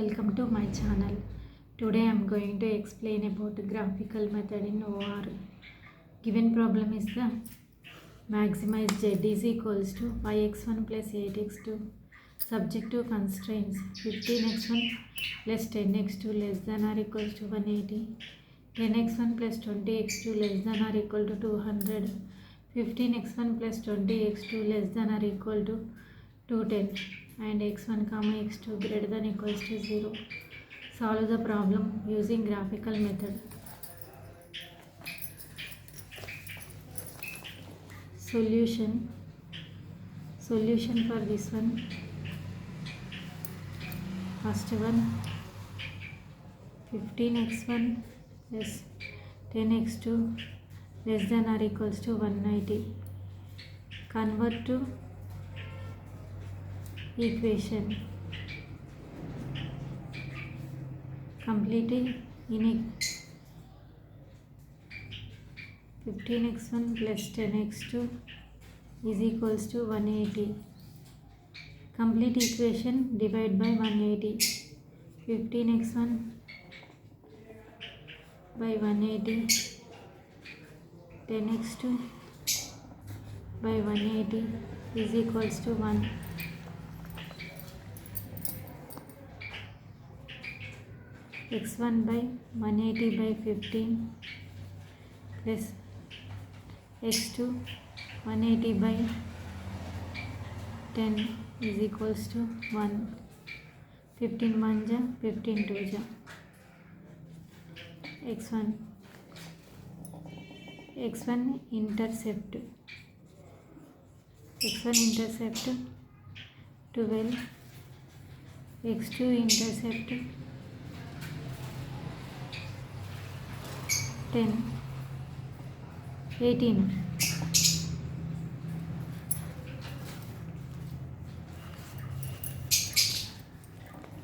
welcome to my channel. Today I am going to explain about the graphical method in OR. Given problem is the maximize z is equals to 5x1 plus 8x2 subject to constraints 15x1 plus 10x2 less than or equals to 180, 10x1 plus 20x2 less than or equal to 200, 15x1 plus 20x2 less than or equal to 210 and x1 comma x2 greater than equals to 0. Solve the problem using graphical method. Solution for this one. First one 15x1 plus 10x2 less than or equals to 190. Convert to equation. Complete in 15x1 plus 10x2 is equals to 180. Complete equation, divide by 180. 15x1 by 180, 10x2 by 180 is equals to 1. x1 by 180 by 15 plus x2 180 by 10 is equals to 1. 15 1 ja, 15 2 ja. x1 intercept 12, x2 intercept 10, 18.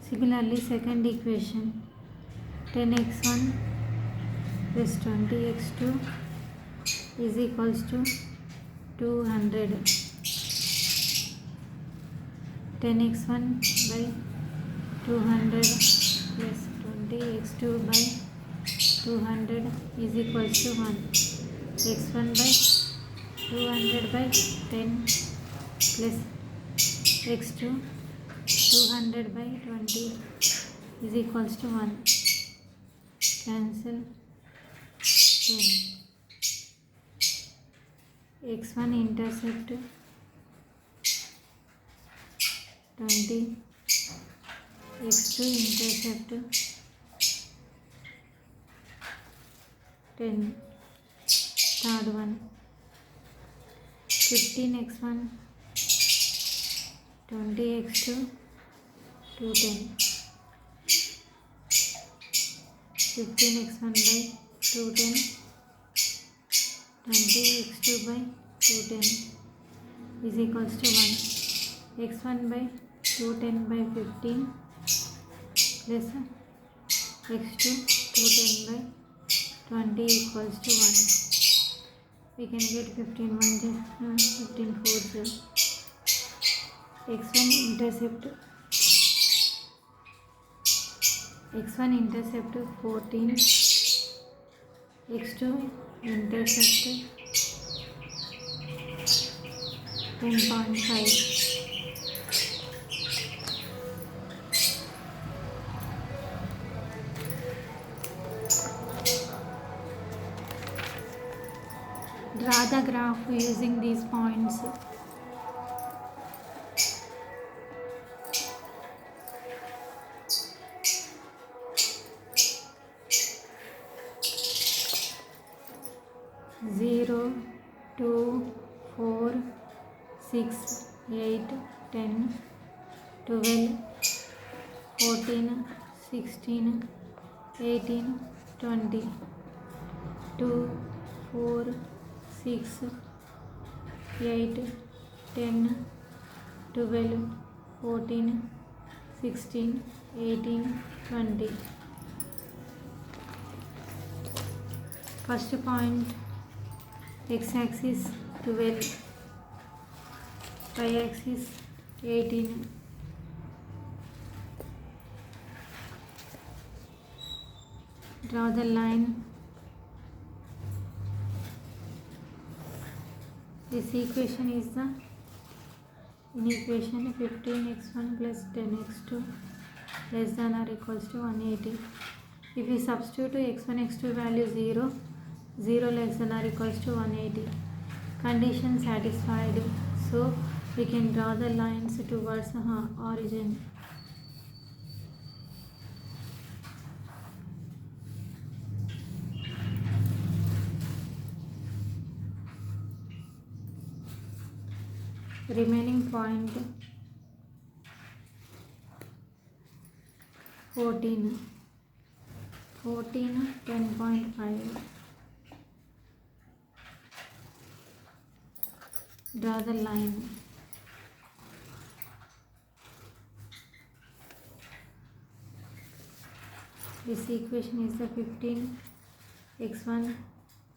Similarly, second equation 10x1 plus 20x2 is equals to 200. 10x1 by 200 plus 20x2 by 200 is equals to 1. x1 by 200 by 10 plus x2 200 by 20 is equals to 1. Cancel 10. x1 intercept 20, x2 intercept 10. Third one 15x1 20x2 210. 15x1 by 210, 20x2 by 210 is equals to 1. x1 by 210 by 15 plus x2 210 by 20 equals to 1. We can get 15 1 15 4 x1 intercept 14, x2 intercept 10.5. Draw the graph using these points. Zero, 2, 4, 6, 8, 10, 12, 14, 16, 18, 20, 2, 4, 6, 8, 10, 12, 14, 16, 18, 20. First point, x-axis 12, y-axis 18, Draw the line. This equation is the equation 15x1 plus 10x2 less than or equals to 180. If we substitute x1 x2 value 0, 0 less than or equals to 180. Condition satisfied. So we can draw the lines towards the origin. Remaining point 14, 10.5. Draw the line. This equation is the 15 x1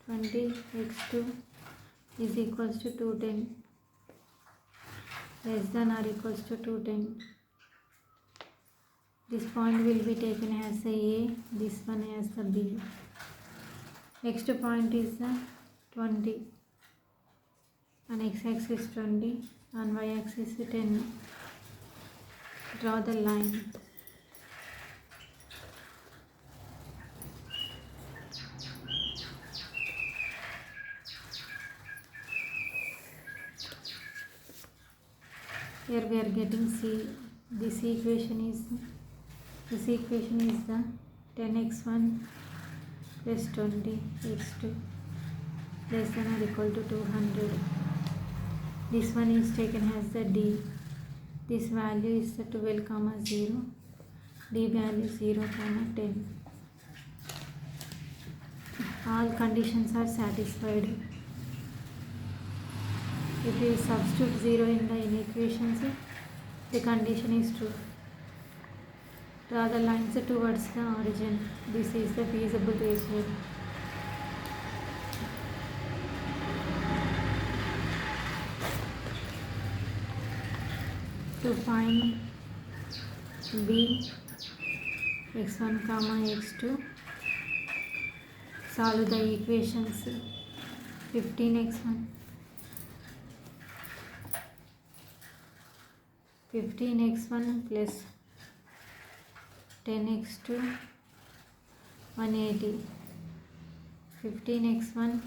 20 x2 is equals to 210 less than or equals to 210. This point will be taken as the A, this one as the B. Next point is the 20. On x-axis 20, on y-axis 10. Draw the line. Here we are getting C. This equation is the 10x1 plus 20x2 less than or equal to 200. This one is taken as the D. This value is the 12, 0. D value 0, 10. All conditions are satisfied. If we substitute 0 in the inequations, the condition is true. Draw the lines towards the origin. This is the feasible ratio. To find B, x1, x2, solve the equations. 15x1 plus 10x2 180. 15x1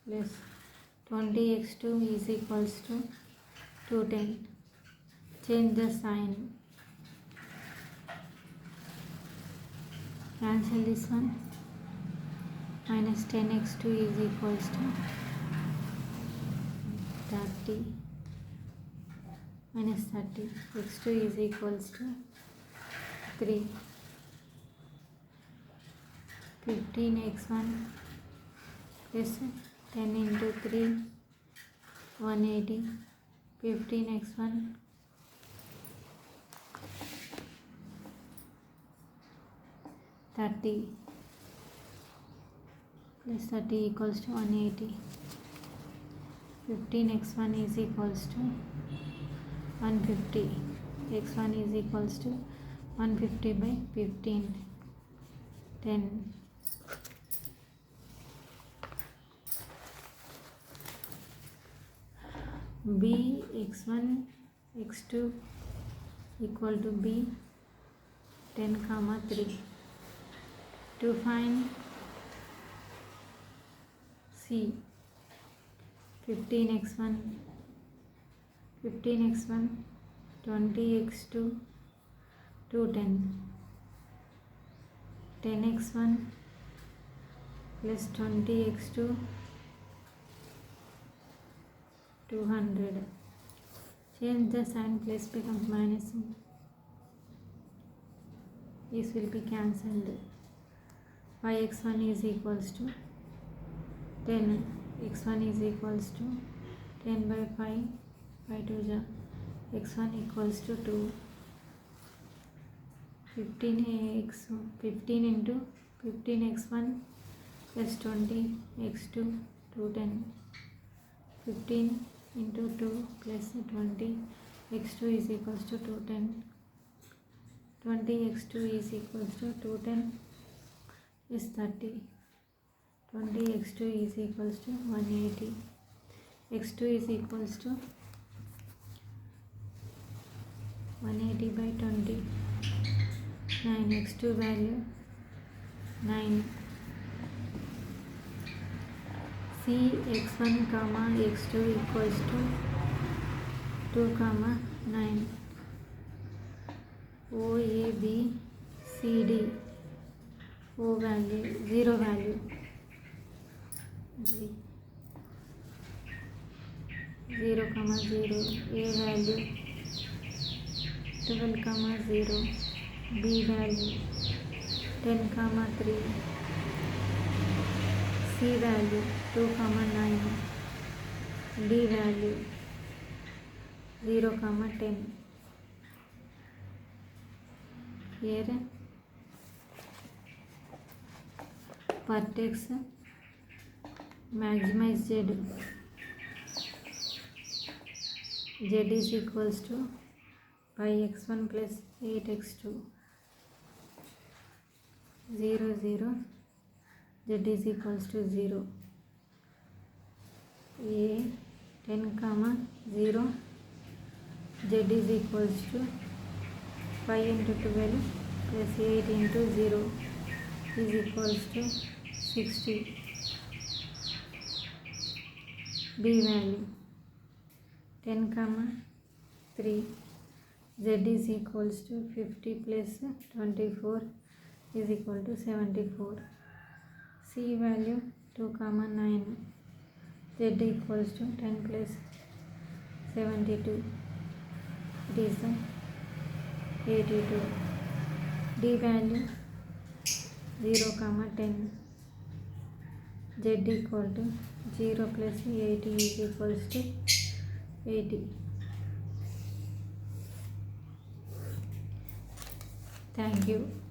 plus 20x2 is equals to 210. Change the sign. Cancel this one. Minus 10x2 is equals to 30. Minus 30. x2 is equals to 3. 15x1 plus 10 into 3 180. 15x1 30 plus 30 equals to 180. 15x1 is equals to 150. x1 is equals to 150 by 15. 10. B x1 x2 equal to B 10, 3. To find C, 15x1 20x2 210. 10x1 plus 20x2 200. Change the sign, plus becomes minus. This will be cancelled. Yx1 is equals to 10. x1 is equals to 10 by 5. 5 to the x1 equals to 2. 15 into 15x1 plus 20x2 210. 15 into 2 plus 20 x2 is equals to 210. 20 x2 is equals to 210. is 30. 20 x2 is equals to 180. x2 is equals to 180 by 20. 9 x2 value 9. C x1 comma x2 equals to 2 comma 9. O A B C D. O value 0 value 0 comma 0. A value 12 comma 0. B value 10 comma 3. C value 2 comma 9. D value 0 comma 10. Here vertex maximize Z. Z is equals to 5x1 plus 8x2. 0 0. Z is equals to 0. A 10 comma 0. Z is equals to 5 into 12 plus 8 into 0 is equals to 60. B value 10 comma 3. Z is equals to 50 plus 24 is equal to 74. C value 2 comma 9. Z equals to 10 plus 72. It is 82. D value 0 comma 10. Z equal to 0 plus 80 is equals to 80. Thank you.